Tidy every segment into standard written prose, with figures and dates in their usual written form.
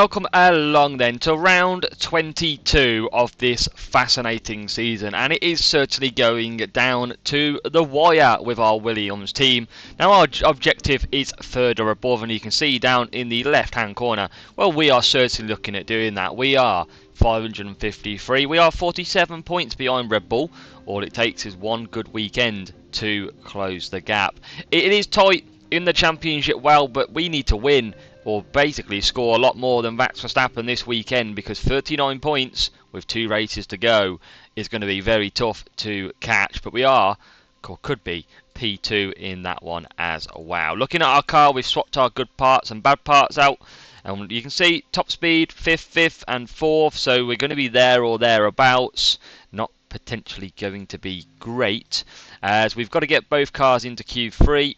Welcome along then to round 22 of this fascinating season, and it is certainly going down to the wire with our Williams team. Now our objective is further above, and you can see down in the left hand corner, well, we are certainly looking at doing that. We are 553, we are 47 points behind Red Bull. All it takes is one good weekend to close the gap. It is tight in the championship, well, but we need to win, or basically score a lot more than Max Verstappen this weekend, because 39 points with 2 races to go is going to be very tough to catch. But we are, or could be, P2 in that one as well. Looking at our car, we've swapped our good parts and bad parts out, and you can see top speed 5th and 4th, so we're going to be there or thereabouts. Not potentially going to be great, as we've got to get both cars into Q3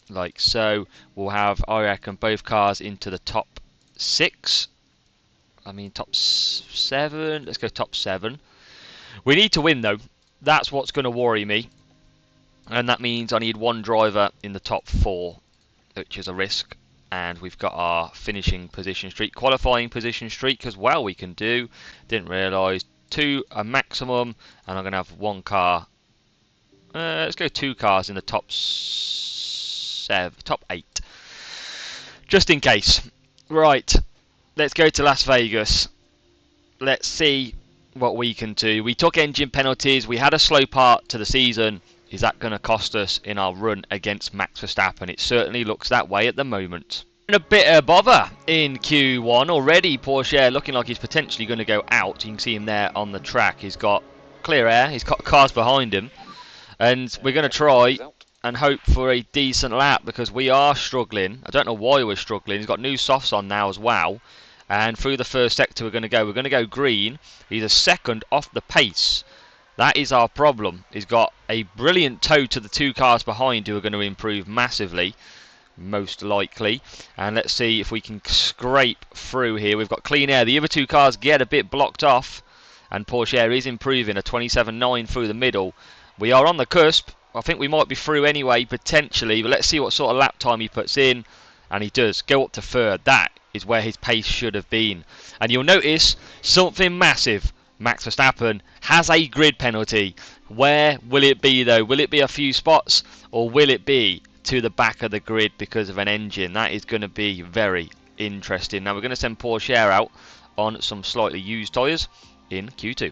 like so. We'll have, I reckon, both cars into the top 6. I mean top 7. Let's go top 7. We need to win though. That's what's going to worry me, and that means I need one driver in the top 4, which is a risk. And we've got our finishing position streak, qualifying position streak as well we can do. Didn't realise. 2 a maximum, and I'm going to have one car. Let's go 2 cars in the top 8, just in case. Right, let's go to Las Vegas. Let's see what we can do. We took engine penalties. We had a slow part to the season. Is that going to cost us in our run against Max Verstappen? It certainly looks that way at the moment. And a bit of bother in Q1 already. Porsche looking like he's potentially going to go out. You can see him there on the track. He's got clear air. He's got cars behind him, and we're going to try and hope for a decent lap, because we are struggling. I don't know why we're struggling. He's got new softs on now as well, and through the first sector we're going to go green. He's a second off the pace. That is our problem. He's got a brilliant tow to the 2 cars behind, who are going to improve massively, most likely. And let's see if we can scrape through here. We've got clean air. The other 2 cars get a bit blocked off, and Porsche is improving a 27.9 through the middle. We are on the cusp. I think we might be through anyway, potentially, but let's see what sort of lap time he puts in. And he does go up to 3rd. That is where his pace should have been. And you'll notice something massive. Max Verstappen has a grid penalty. Where will it be though? Will it be a few spots, or will it be to the back of the grid because of an engine? That is going to be very interesting. Now we're going to send Porsche out on some slightly used tyres in Q2.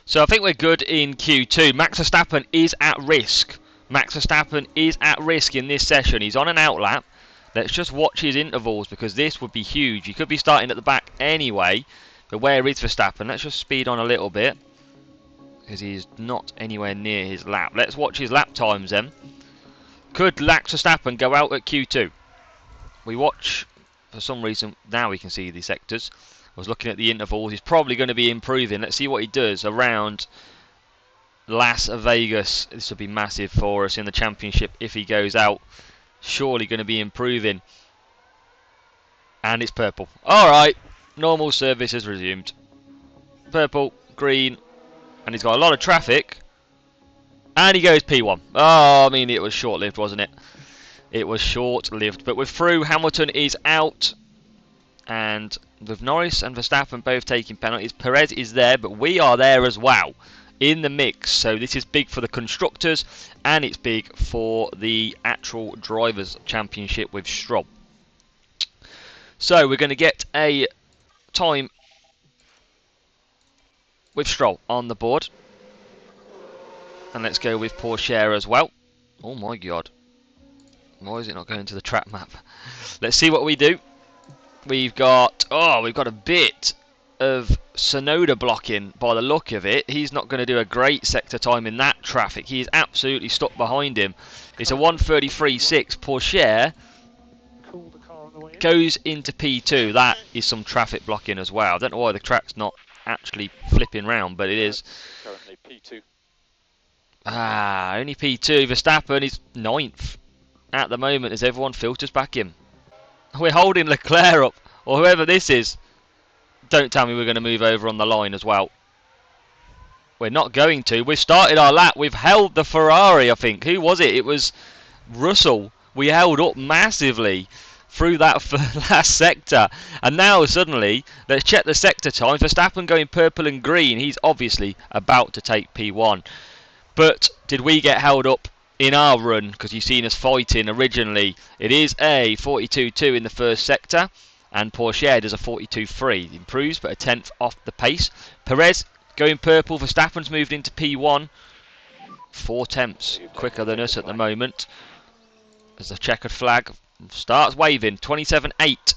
So I think we're good in Q2. Max Verstappen is at risk. Max Verstappen is at risk in this session. He's on an outlap. Let's just watch his intervals, because this would be huge. He could be starting at the back anyway. But where is Verstappen? Let's just speed on a little bit, because he's not anywhere near his lap. Let's watch his lap times then. Could Max Verstappen go out at Q2? We watch, for some reason, now we can see the sectors. I was looking at the intervals. He's probably going to be improving. Let's see what he does around Las Vegas. This will be massive for us in the championship if he goes out. Surely going to be improving. And it's purple. Alright, normal service has resumed. Purple, green, and he's got a lot of traffic. And he goes P1. Oh, I mean, it was short-lived, wasn't it? It was short-lived. But we're through. Hamilton is out. And with Norris and Verstappen both taking penalties, Perez is there, but we are there as well in the mix. So this is big for the constructors, and it's big for the actual drivers' championship with Stroll. So we're going to get a time with Stroll on the board, and let's go with Porsche as well. Oh my god, why is it not going to the track map? Let's see what we do. We've got a bit of Sonoda blocking by the look of it. He's not going to do a great sector time in that traffic. He is absolutely stuck behind him. It's a 1:33.6. Porsche goes into P2. That is some traffic blocking as well. I don't know why the track's not actually flipping round, but it is. Currently P2. Only P2. Verstappen is 9th at the moment as everyone filters back in. We're holding Leclerc up, or whoever this is. Don't tell me we're going to move over on the line as well. We're not going to. We've started our lap. We've held the Ferrari, I think. Who was it? It was Russell. We held up massively. through that last sector. And now suddenly, let's check the sector times. Verstappen going purple and green. He's obviously about to take P1. But did we get held up in our run? Because you've seen us fighting originally. It is a 42.2 in the first sector. And Pourchaire does a 42.3. Improves, but a tenth off the pace. Perez going purple. Verstappen's moved into P1. 4 tenths quicker than us at the moment. As the checkered flag starts waving. 27.8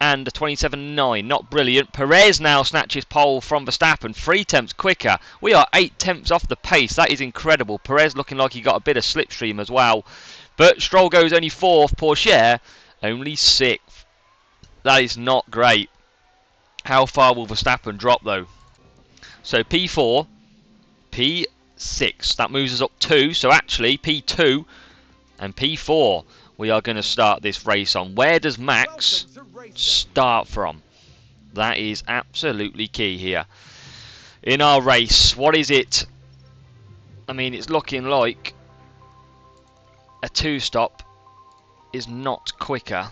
and a 27.9. Not brilliant. Perez now snatches pole from Verstappen. 3 tenths quicker. We are 8 tenths off the pace. That is incredible. Perez looking like he got a bit of slipstream as well. But Stroll goes only 4th. Pourchaire only 6th. That is not great. How far will Verstappen drop though? So P4, P6. That moves us up 2. So actually P2 and P4 we are going to start this race on. Where does Max start from? That is absolutely key here. In our race, what is it? I mean, it's looking like a 2-stop is not quicker.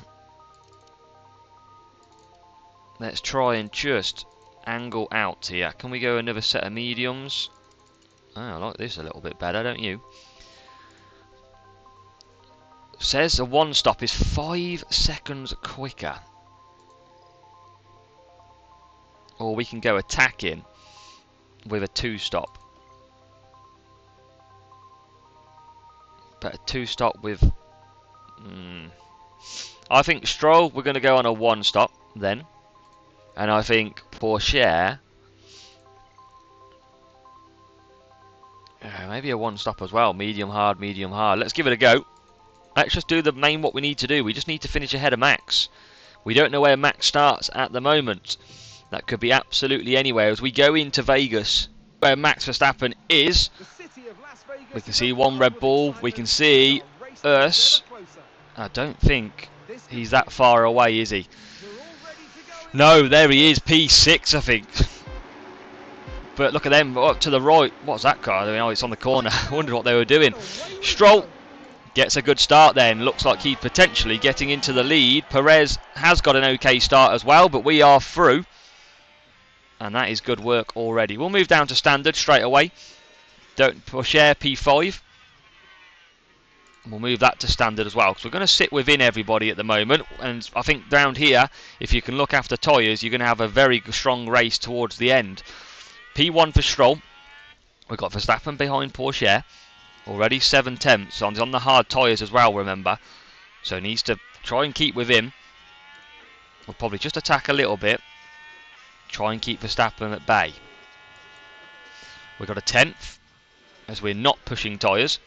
Let's try and just angle out here. Can we go another set of mediums? Oh, I like this a little bit better, don't you? Says a 1-stop is 5 seconds quicker. Or we can go attacking with a 2-stop. But a 2-stop with... I think Stroll, we're going to go on a 1-stop then. And I think Pourchaire... maybe a 1-stop as well. Medium hard, medium hard. Let's give it a go. Let's just do what we need to do. We just need to finish ahead of Max. We don't know where Max starts at the moment. That could be absolutely anywhere. As we go into Vegas, where Max Verstappen is, we can see one Red Bull. We can see us. I don't think he's that far away, is he? No, there he is. P6, I think. But look at them up to the right. What's that car doing? Oh, it's on the corner. I wondered what they were doing. Stroll gets a good start then. Looks like he's potentially getting into the lead. Perez has got an okay start as well, but we are through. And that is good work already. We'll move down to standard straight away. Don't Pourchaire P5. We'll move that to standard as well, because we're going to sit within everybody at the moment. And I think down here, if you can look after tyres, you're going to have a very strong race towards the end. P1 for Stroll. We've got Verstappen behind Pourchaire. Already 7 tenths on the hard tyres as well, remember. So he needs to try and keep with him. We'll probably just attack a little bit. Try and keep Verstappen at bay. We've got a 10th, as we're not pushing tyres,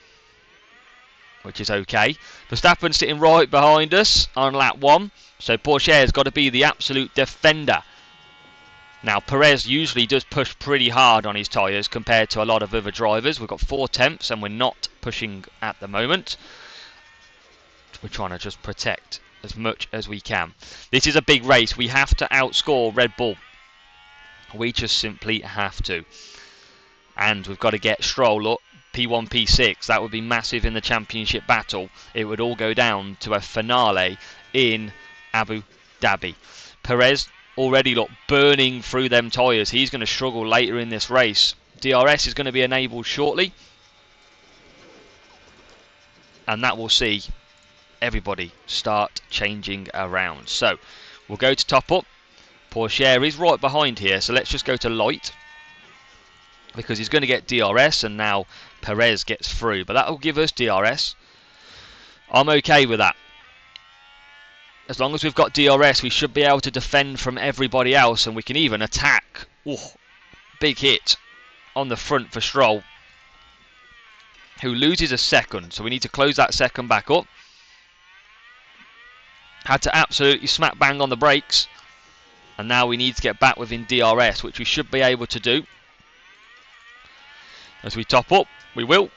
which is okay. Verstappen sitting right behind us on lap 1. So Pourchaire's got to be the absolute defender. Now, Perez usually does push pretty hard on his tyres compared to a lot of other drivers. We've got 4 tenths and we're not pushing at the moment. We're trying to just protect as much as we can. This is a big race. We have to outscore Red Bull. We just simply have to. And we've got to get Stroll up. P1, P6. That would be massive in the championship battle. It would all go down to a finale in Abu Dhabi. Perez already burning through them tyres. He's going to struggle later in this race. DRS is going to be enabled shortly. And that will see everybody start changing around. So we'll go to top up. Pourchaire is right behind here. So let's just go to light, because he's going to get DRS and now Perez gets through. But that will give us DRS. I'm okay with that. As long as we've got DRS, we should be able to defend from everybody else, and we can even attack. Ooh, big hit on the front for Stroll, who loses a second. So we need to close that second back up. Had to absolutely smack bang on the brakes. And now we need to get back within DRS, which we should be able to do. As we top up, we will.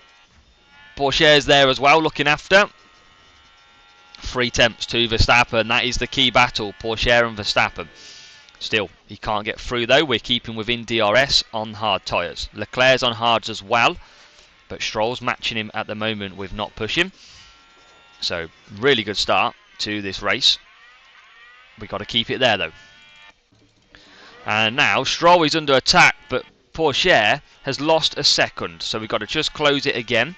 Pourchaire's there as well, looking after. 3 tenths to Verstappen. That is the key battle, Pourchaire and Verstappen. Still, he can't get through though. We're keeping within DRS on hard tyres. Leclerc's on hards as well, but Stroll's matching him at the moment with not pushing. So, really good start. to this race. We've got to keep it there though. And now Stroll is under attack, but Pourchaire has lost a second, so we've got to just close it again.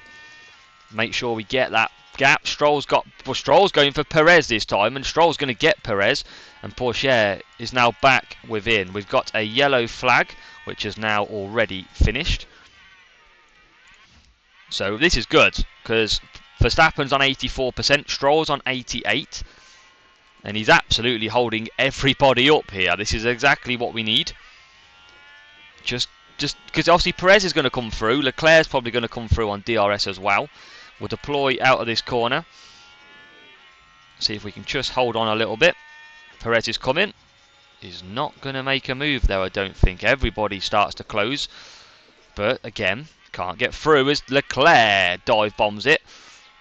Make sure we get that gap. Stroll's going for Perez this time, and Stroll's going to get Perez, and Pourchaire is now back within. We've got a yellow flag, which is now already finished. So this is good, because Verstappen's on 84%, Stroll's on 88%. And he's absolutely holding everybody up here. This is exactly what we need. Just because obviously Perez is going to come through. Leclerc's probably going to come through on DRS as well. We'll deploy out of this corner. See if we can just hold on a little bit. Perez is coming. He's not going to make a move there, I don't think. Everybody starts to close. But again, can't get through as Leclerc dive bombs it.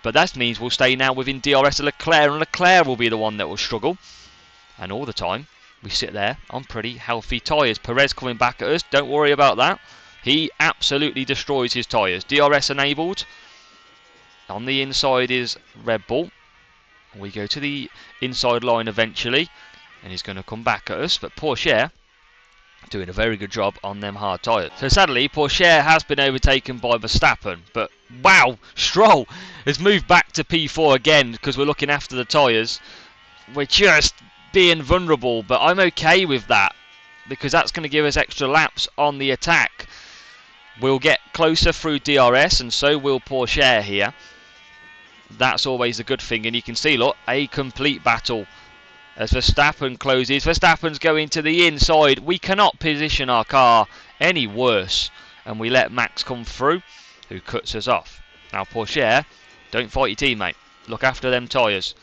But that means we'll stay now within DRS of Leclerc, and Leclerc will be the one that will struggle. And all the time, we sit there on pretty healthy tyres. Perez coming back at us, don't worry about that. He absolutely destroys his tyres. DRS enabled. On the inside is Red Bull. We go to the inside line eventually, and he's going to come back at us. But Pourchaire doing a very good job on them hard tyres. So sadly, Pourchaire has been overtaken by Verstappen, but wow, Stroll has moved back to P4 again because we're looking after the tyres. We're just being vulnerable, but I'm okay with that because that's going to give us extra laps on the attack. We'll get closer through DRS, and so will Pourchaire here. That's always a good thing, and you can see, look, a complete battle as Verstappen closes. Verstappen's going to the inside. We cannot position our car any worse, and we let Max come through, who cuts us off. Now Pourchaire, don't fight your teammate. Look after them tyres.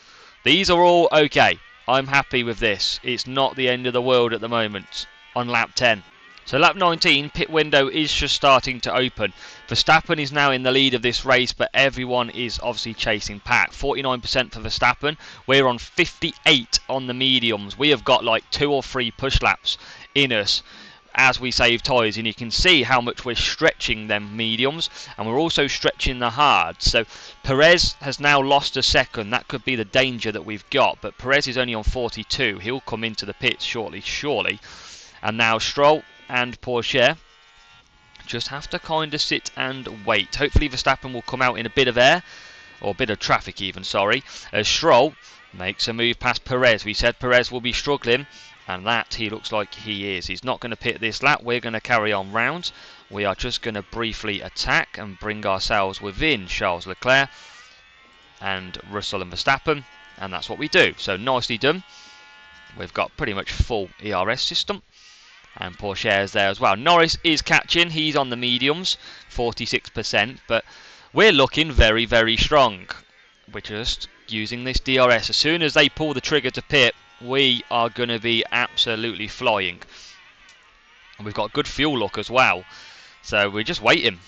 These are all okay. I'm happy with this. It's not the end of the world at the moment on lap 10. So lap 19, pit window is just starting to open. Verstappen is now in the lead of this race, but everyone is obviously chasing Pack. 49% for Verstappen. We're on 58 on the mediums. We have got like 2 or 3 push laps in us as we save tyres, and you can see how much we're stretching them mediums, and we're also stretching the hards. So Perez has now lost a second. That could be the danger that we've got, but Perez is only on 42. He'll come into the pits shortly, surely. And now Stroll and Pourchaire just have to kind of sit and wait. Hopefully Verstappen will come out in a bit of air, or a bit of traffic even, sorry, as Stroll makes a move past Perez. We said Perez will be struggling, and that he looks like he is. He's not going to pit this lap. We're going to carry on round. We are just going to briefly attack and bring ourselves within Charles Leclerc and Russell and Verstappen, and that's what we do. So nicely done. We've got pretty much full ERS system. And Pourchaire's there as well. Norris is catching. He's on the mediums, 46%. But we're looking very, very strong. We're just using this DRS. As soon as they pull the trigger to pit, we are going to be absolutely flying. And we've got good fuel luck as well. So we're just waiting.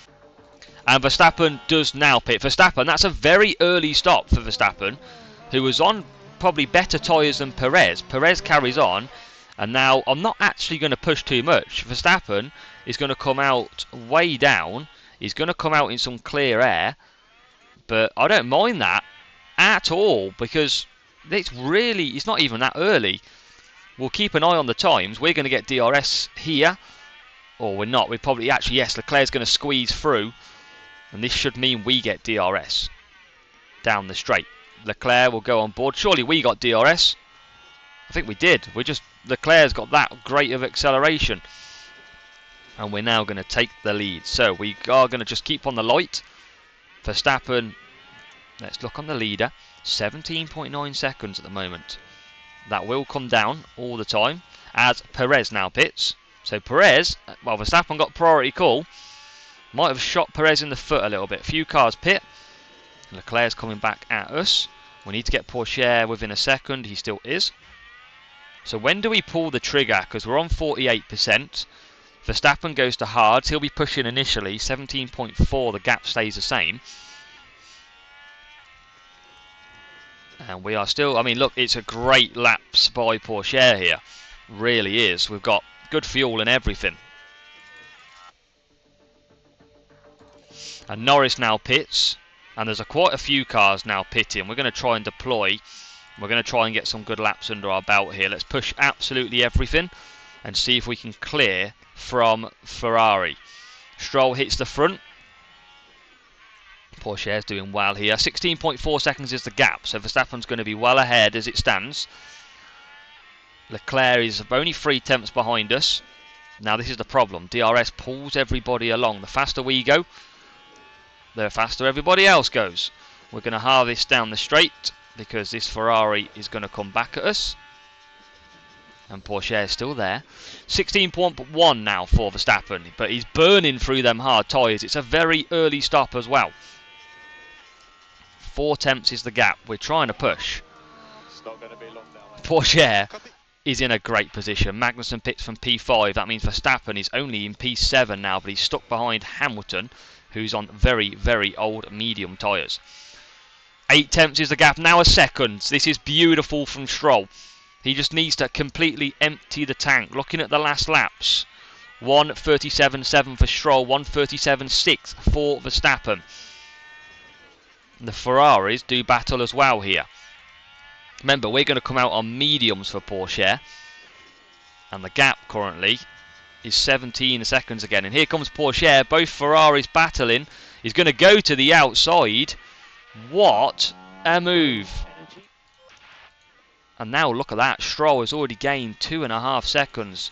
And Verstappen does now pit. Verstappen, that's a very early stop for Verstappen, who was on probably better tyres than Perez. Perez carries on. And now I'm not actually going to push too much. Verstappen is going to come out way down. He's going to come out in some clear air. But I don't mind that at all, because it's not even that early. We'll keep an eye on the times. We're going to get DRS here. Or we're not. We're probably actually, yes, Leclerc's going to squeeze through. And this should mean we get DRS down the straight. Leclerc will go on board. Surely we got DRS. I think we did. Leclerc's got that great of acceleration. And we're now going to take the lead. So we are going to just keep on the light. Verstappen, let's look on the leader. 17.9 seconds at the moment. That will come down all the time as Perez now pits. So Perez, well, Verstappen got priority call. Might have shot Perez in the foot a little bit. Few cars pit. Leclerc's coming back at us. We need to get Pourchaire within a second. He still is. So when do we pull the trigger? Because we're on 48%. Verstappen goes to hards. He'll be pushing initially. 17.4. The gap stays the same. And we are still... I mean, look, it's a great laps by Pourchaire here. Really is. We've got good fuel and everything. And Norris now pits. And there's quite a few cars now pitting. We're going to try and deploy We're going to try and get some good laps under our belt here. Let's push absolutely everything and see if we can clear from Ferrari. Stroll hits the front. Pourchaire's doing well here. 16.4 seconds is the gap, so Verstappen's going to be well ahead as it stands. Leclerc is only 3 tenths behind us. Now this is the problem. DRS pulls everybody along. The faster we go, the faster everybody else goes. We're going to halve this down the straight because this Ferrari is going to come back at us. And Pourchaire is still there. 16.1 now for Verstappen, but he's burning through them hard tyres. It's a very early stop as well. 4 tenths is the gap. We're trying to push. It's not going to be long now. Pourchaire is in a great position. Magnussen pits from P5. That means Verstappen is only in P7 now, but he's stuck behind Hamilton, who's on very, very old medium tyres. 8 tenths is the gap. Now a second. This is beautiful from Stroll. He just needs to completely empty the tank. Looking at the last laps. 1:37.7 for Stroll. 1:37.6 for Verstappen. The Ferraris do battle as well here. Remember, we're going to come out on mediums for Pourchaire. And the gap currently is 17 seconds again. And here comes Pourchaire. Both Ferraris battling. He's going to go to the outside. What a move. And now look at that. Stroll has already gained 2.5 seconds.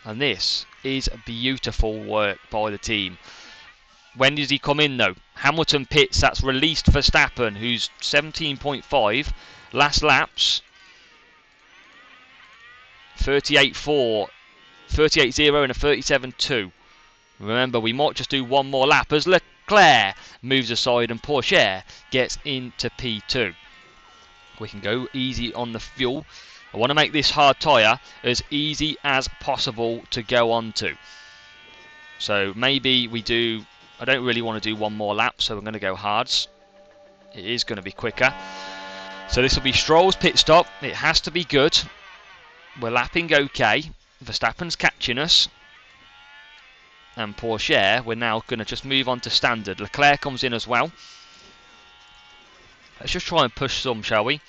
And this is beautiful work by the team. When does he come in though? Hamilton pits. That's released Verstappen, who's 17.5. Last laps. 38.4. 38.0 and a 37.2. Remember, we might just do one more lap as Leclerc moves aside and Pourchaire gets into P2. We can go easy on the fuel. I want to make this hard tyre as easy as possible to go on to. So maybe we do... I don't really want to do one more lap, so we're going to go hards. It is going to be quicker. So this will be Stroll's pit stop. It has to be good. We're lapping okay. Verstappen's catching us. And Pourchaire, we're now going to just move on to standard. Leclerc comes in as well. Let's just try and push some, shall we?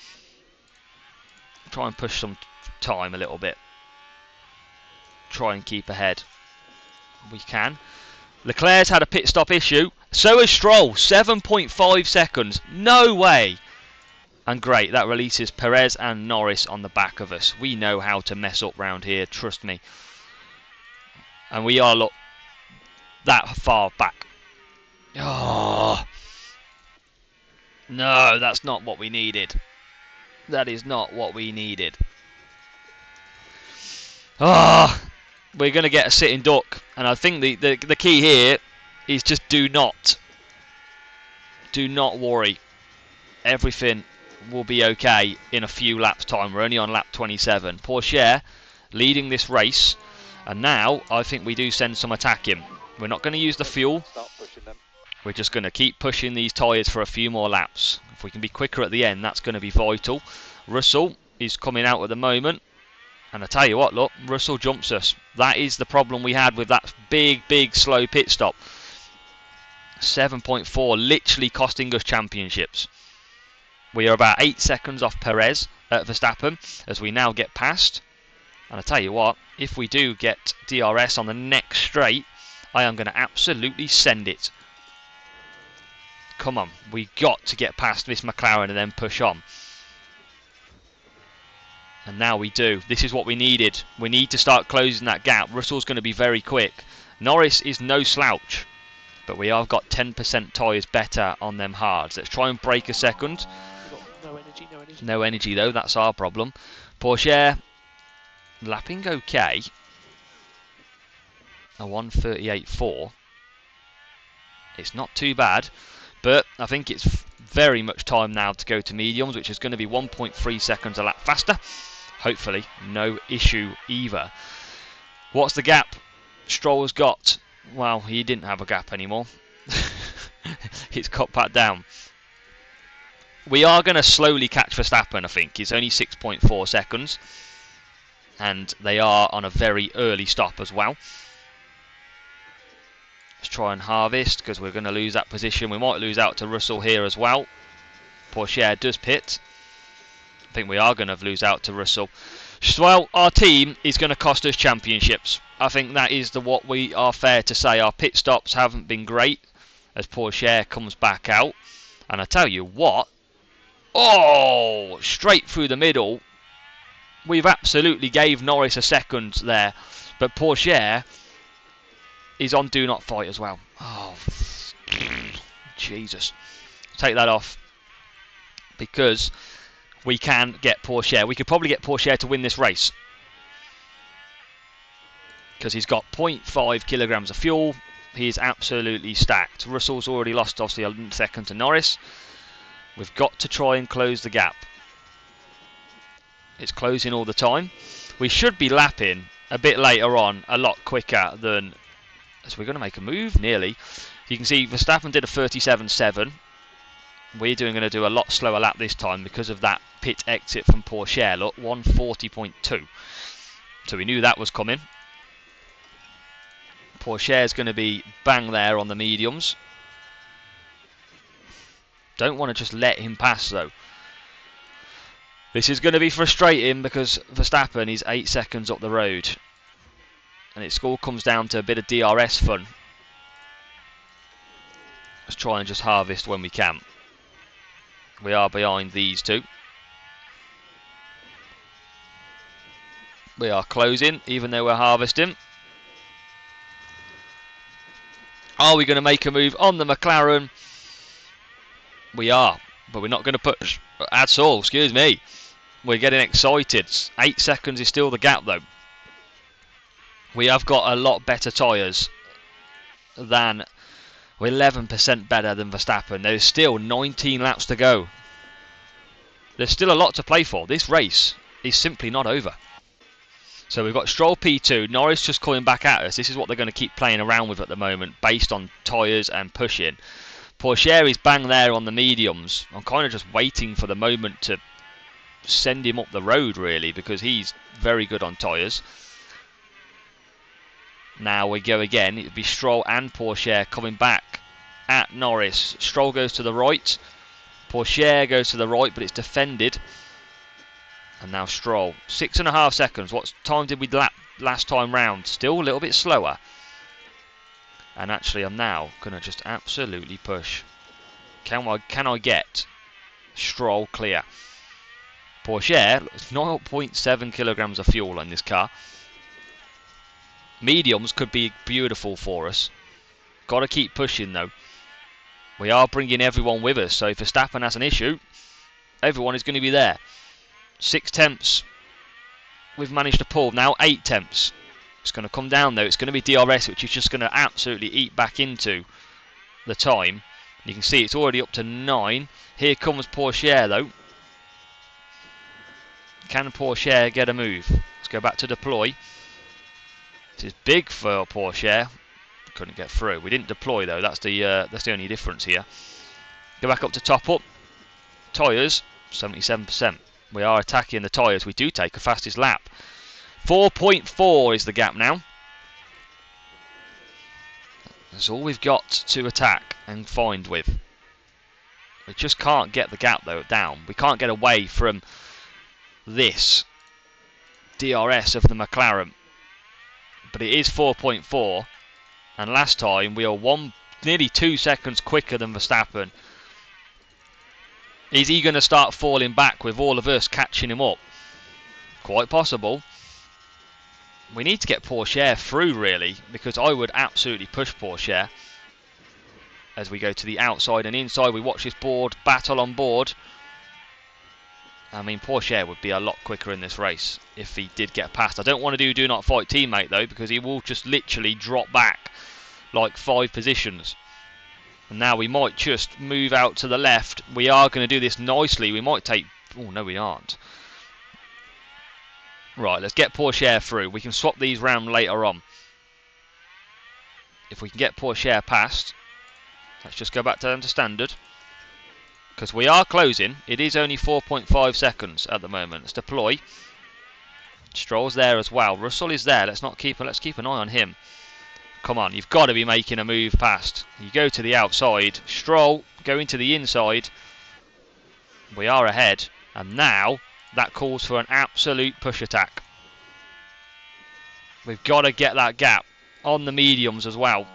Try and push some time a little bit. Try and keep ahead. We can. Leclerc's had a pit stop issue. So has Stroll. 7.5 seconds. No way. And great, that releases Perez and Norris on the back of us. We know how to mess up round here, trust me. And we are, look, that far back. Oh. No, that's not what we needed. That is not what we needed. Ah, we're going to get a sitting duck. And I think the key here is just do not worry. Everything will be okay in a few laps time. We're only on lap 27. Pourchaire leading this race. And now I think we do send some attacking. We're not going to use the fuel. We're just going to keep pushing these tyres for a few more laps. If we can be quicker at the end, that's going to be vital. Russell is coming out at the moment. And I tell you what, look, Russell jumps us. That is the problem we had with that big, slow pit stop. 7.4, literally costing us championships. We are about 8 seconds off Perez at Verstappen as we now get past. And I tell you what, if we do get DRS on the next straight, I am going to absolutely send it. Come on, we got to get past this McLaren and then push on. And now we do. This is what we needed. We need to start closing that gap. Russell's going to be very quick. Norris is no slouch, but we have got 10% tyres better on them hards. Let's try and break a second. No energy though, that's our problem. Pourchaire lapping okay. A 1:38.4. It's not too bad, but I think it's very much time now to go to mediums, which is going to be 1.3 seconds a lap faster. Hopefully, no issue either. What's the gap Stroll has got? Well, he didn't have a gap anymore. It's cut back down. We are going to slowly catch Verstappen, I think. It's only 6.4 seconds. And they are on a very early stop as well. Let's try and harvest, because we're going to lose that position. We might lose out to Russell here as well. Pourchaire does pit. think we are going to lose out to Russell. Well, our team is going to cost us championships. I think that is what we are fair to say. Our pit stops haven't been great as Pourchaire comes back out. And I tell you what, oh, straight through the middle. We've absolutely gave Norris a second there, but Pourchaire is on do not fight as well. Oh, Jesus. Take that off, because we can get Pourchaire. We could probably get Pourchaire to win this race, because he's got 0.5 kilograms of fuel. He is absolutely stacked. Russell's already lost obviously a second to Norris. We've got to try and close the gap. It's closing all the time. We should be lapping a bit later on, a lot quicker than... So we're going to make a move, nearly. You can see Verstappen did a 37.7. We're going to do a lot slower lap this time because of that pit exit from Pourchaire. Look, 140.2. So we knew that was coming. Pourchaire's going to be bang there on the mediums. Don't want to just let him pass though. This is going to be frustrating because Verstappen is 8 seconds up the road. And it all comes down to a bit of DRS fun. Let's try and just harvest when we can. We are behind these two. We are closing, even though we're harvesting. Are we going to make a move on the McLaren? We are, but we're not going to push at all, excuse me. We're getting excited. 8 seconds is still the gap though. We have got a lot better tyres than... We're 11% better than Verstappen. There's still 19 laps to go. There's still a lot to play for. This race is simply not over. So we've got Stroll P2, Norris just coming back at us. This is what they're going to keep playing around with at the moment, based on tyres and pushing. Pourchaire is bang there on the mediums. I'm kind of just waiting for the moment to send him up the road, really, because he's very good on tyres. Now we go again. It would be Stroll and Pourchaire coming back at Norris. Stroll goes to the right. Pourchaire goes to the right, but it's defended. And now Stroll. 6.5 seconds. What time did we lap last time round? Still a little bit slower. And actually, I'm now going to just absolutely push. Can I get Stroll clear? Pourchaire, 0.7 kilograms of fuel in this car. Mediums could be beautiful for us. Got to keep pushing though. We are bringing everyone with us, so if Verstappen has an issue, everyone is going to be there. 6 tenths we've managed to pull. Now 8 tenths. It's going to come down though. It's going to be DRS, which is just going to absolutely eat back into the time. You can see it's already up to 9. Here comes Pourchaire though. Can Pourchaire get a move? Let's go back to deploy. This is big for Pourchaire. Couldn't get through. We didn't deploy though. That's the only difference here. Go back up to top up. Tyres 77%. We are attacking the tyres. We do take a fastest lap. 4.4 is the gap now. That's all we've got to attack and find with. We just can't get the gap though down. We can't get away from this DRS of the McLaren. But it is 4.4, and last time we are nearly 2 seconds quicker than Verstappen. Is he going to start falling back with all of us catching him up? Quite possible. We need to get Pourchaire through really, because I would absolutely push Pourchaire. As we go to the outside and inside, we watch this board battle on board. I mean, Pourchaire would be a lot quicker in this race if he did get past. I don't want to do not fight teammate though, because he will just literally drop back like 5 positions. And now we might just move out to the left. We are going to do this nicely. We might take... Oh, no, we aren't. Right, let's get Pourchaire through. We can swap these round later on. If we can get Pourchaire past, let's just go back down to standard. Because we are closing. It is only 4.5 seconds at the moment. Let's deploy. Stroll's there as well. Russell is there. Let's keep an eye on him. Come on, you've got to be making a move past. You go to the outside. Stroll going to the inside. We are ahead. And now That calls for an absolute push attack. We've got to get that gap on the mediums as well.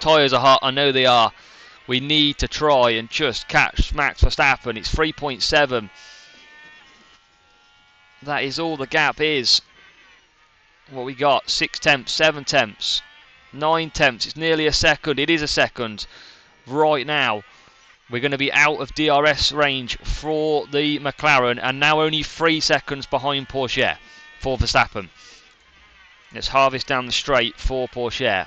Tyres are hot, I know they are. We need to try and just catch Max Verstappen. It's 3.7. That is all the gap is. What we got? 6 tenths, 7 tenths, 9 tenths. It's nearly a second. It is a second right now. We're going to be out of DRS range for the McLaren, and now only 3 seconds behind Porsche for Verstappen. Let's harvest down the straight for Porsche,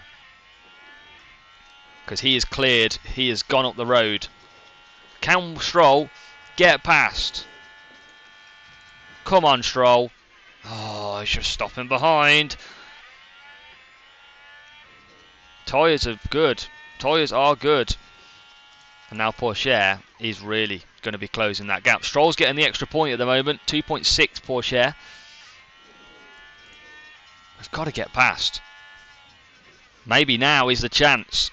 because he is cleared. He has gone up the road. Can Stroll get past? Come on, Stroll. Oh, he's just stopping behind. Tyres are good. Tyres are good. And now Porsche is really going to be closing that gap. Stroll's getting the extra point at the moment. 2.6 Porsche. We've got to get past. Maybe now is the chance.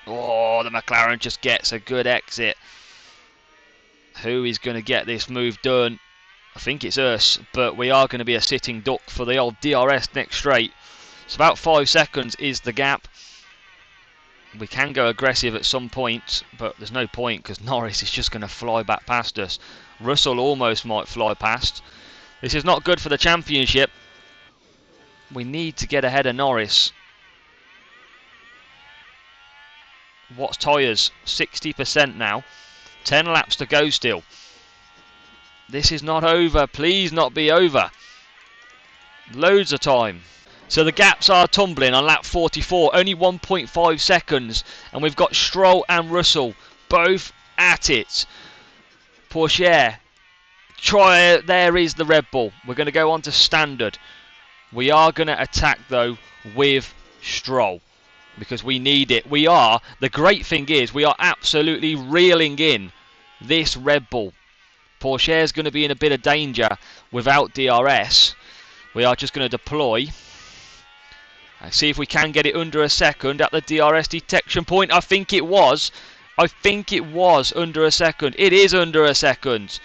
Oh, the McLaren just gets a good exit. Who is going to get this move done? I think it's us, but we are going to be a sitting duck for the old DRS next straight. It's about 5 seconds is the gap. We can go aggressive at some point, but there's no point because Norris is just going to fly back past us. Russell almost might fly past. This is not good for the championship. We need to get ahead of Norris. What's tyres? 60% now. 10 laps to go still. This is not over. Please not be over. Loads of time. So the gaps are tumbling on lap 44. Only 1.5 seconds. And we've got Stroll and Russell both at it. Porsche. There is the Red Bull. We're going to go on to standard. We are going to attack though with Stroll, because we need it. We are. The great thing is we are absolutely reeling in this Red Bull. Porsche is going to be in a bit of danger without DRS. We are just going to deploy. And see if we can get it under a second at the DRS detection point. I think it was. I think it was under a second. It is under a second.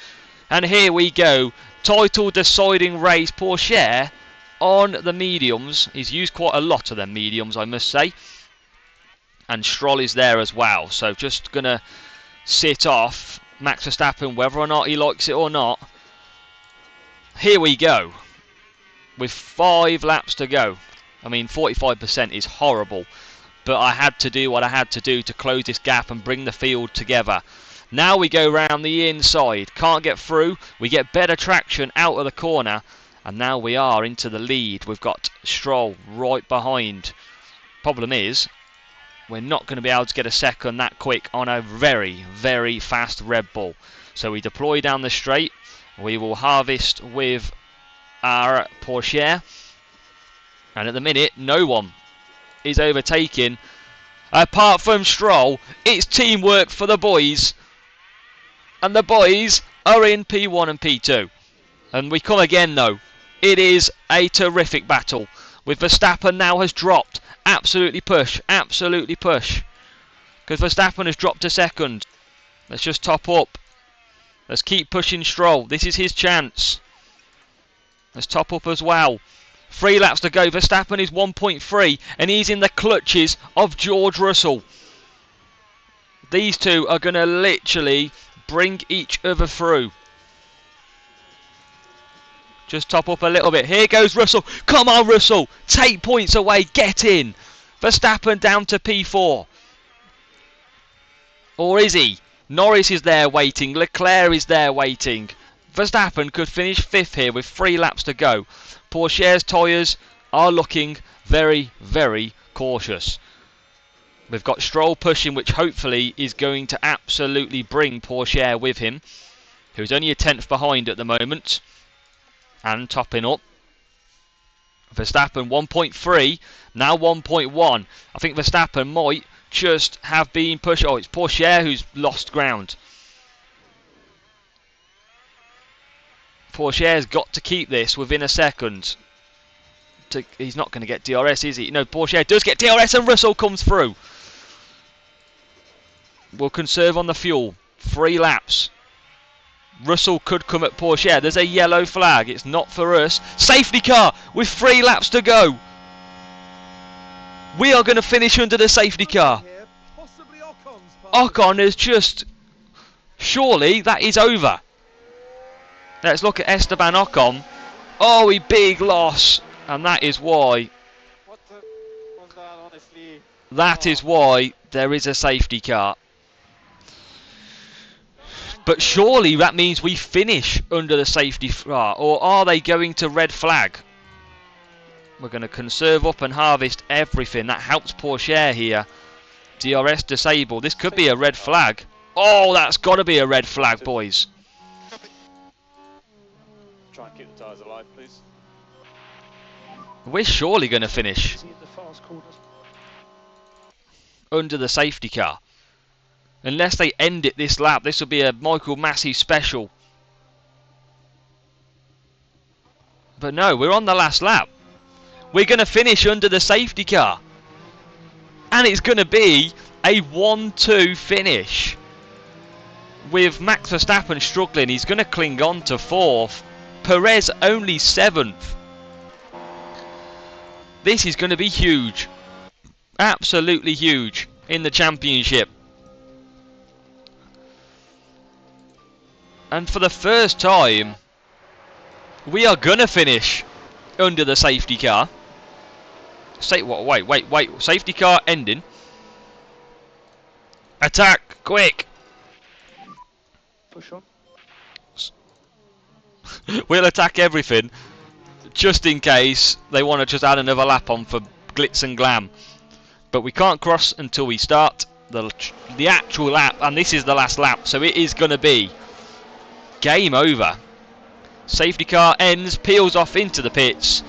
And here we go. Title deciding race. Porsche on the mediums. He's used quite a lot of them mediums, I must say. And Stroll is there as well. So just going to sit off Max Verstappen, whether or not he likes it or not. Here we go. With 5 laps to go. I mean, 45% is horrible. But I had to do what I had to do to close this gap and bring the field together. Now we go round the inside. Can't get through. We get better traction out of the corner. And now we are into the lead. We've got Stroll right behind. Problem is, we're not going to be able to get a second that quick on a very, very fast Red Bull. So we deploy down the straight. We will harvest with our Porsche. And at the minute, no one is overtaking. Apart from Stroll, it's teamwork for the boys. And the boys are in P1 and P2. And we come again though. It is a terrific battle. With Verstappen now has dropped. Absolutely push. Absolutely push. Because Verstappen has dropped a second. Let's just top up. Let's keep pushing Stroll. This is his chance. Let's top up as well. 3 laps to go. Verstappen is 1.3 and he's in the clutches of George Russell. These two are going to literally bring each other through. Just top up a little bit. Here goes Russell. Come on, Russell. Take points away. Get in. Verstappen down to P4. Or is he? Norris is there waiting. Leclerc is there waiting. Verstappen could finish 5th here with 3 laps to go. Porsche's tyres are looking very, very cautious. We've got Stroll pushing, which hopefully is going to absolutely bring Porsche with him, who's only a 10th behind at the moment. And topping up, Verstappen 1.3, now 1.1. I think Verstappen might just have been pushed. Oh, it's Porsche who's lost ground. Porsche's got to keep this within a second. He's not going to get DRS, is he? No, Porsche does get DRS and Russell comes through. We'll conserve on the fuel. 3 laps. Russell could come at Porsche. There's a yellow flag. It's not for us. Safety car with 3 laps to go. We are going to finish under the safety car. Ocon is just... Surely that is over. Let's look at Esteban Ocon. Oh, a big loss. And that is why... What the was that, honestly? That is why there is a safety car. But surely that means we finish under the safety car. Or are they going to red flag? We're going to conserve up and harvest everything. That helps Porsche here. DRS disabled. This could be a red flag. Oh, that's got to be a red flag, boys. Try and keep the tyres alive, please. We're surely going to finish under the safety car. Unless they end it this lap. This will be a Michael Massey special. But no, we're on the last lap. We're going to finish under the safety car. And it's going to be a 1-2 finish. With Max Verstappen struggling, he's going to cling on to 4th. Perez only 7th. This is going to be huge. Absolutely huge in the championship. And for the first time, we are going to finish under the safety car. Wait. Safety car ending. Attack, quick. Push on. We'll attack everything, just in case they want to just add another lap on for glitz and glam. But we can't cross until we start the actual lap, and this is the last lap, so it is going to be game over. Safety car ends, peels off into the pits,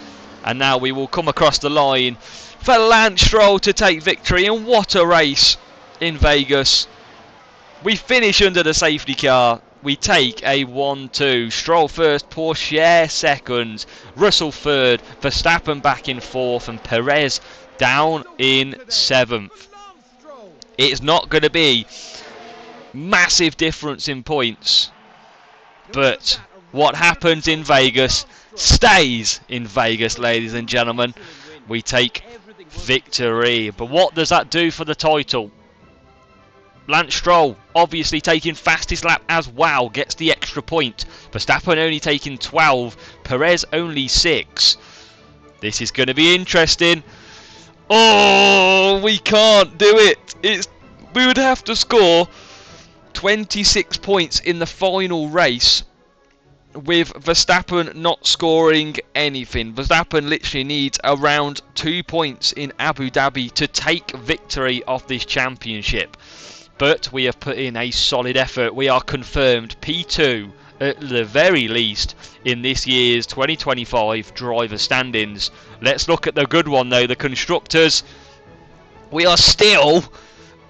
and now we will come across the line for Lance Stroll to take victory. And what a race in Vegas. We finish under the safety car. We take a 1-2. Stroll first, Porsche second, Russell third, Verstappen back in 4th, and Perez down in 7th. It's not going to be massive difference in points, but what happens in Vegas stays in Vegas, ladies and gentlemen. We take victory. But what does that do for the title? Lance Stroll obviously taking fastest lap as well, gets the extra point. Verstappen only taking 12, Perez only 6. This is going to be interesting. Oh, we can't do it. We would have to score 26 points in the final race, with Verstappen not scoring anything. Verstappen literally needs around 2 points in Abu Dhabi to take victory of this championship. But we have put in a solid effort. We are confirmed P2 at the very least in this year's 2025 driver standings. Let's look at the good one though, the constructors. We are still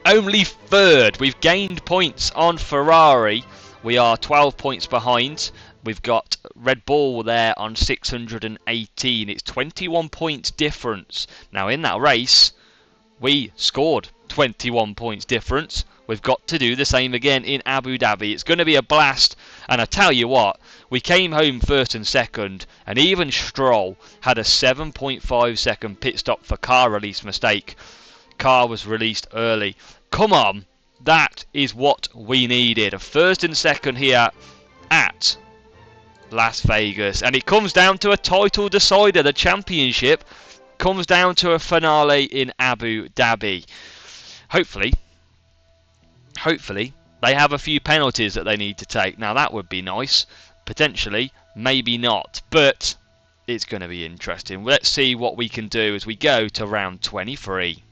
only 3rd. We've gained points on Ferrari. We are 12 points behind. We've got Red Bull there on 618. It's 21 points difference. Now in that race, we scored 21 points difference. We've got to do the same again in Abu Dhabi. It's going to be a blast. And I tell you what, we came home 1st and 2nd. And even Stroll had a 7.5 second pit stop for car release mistake. Car was released early. Come on. That is what we needed. A 1st and 2nd here at Las Vegas. And it comes down to a title decider. The championship comes down to a finale in Abu Dhabi. Hopefully they have a few penalties that they need to take. Now that would be nice. Potentially, maybe not. But it's going to be interesting. Let's see what we can do as we go to round 23.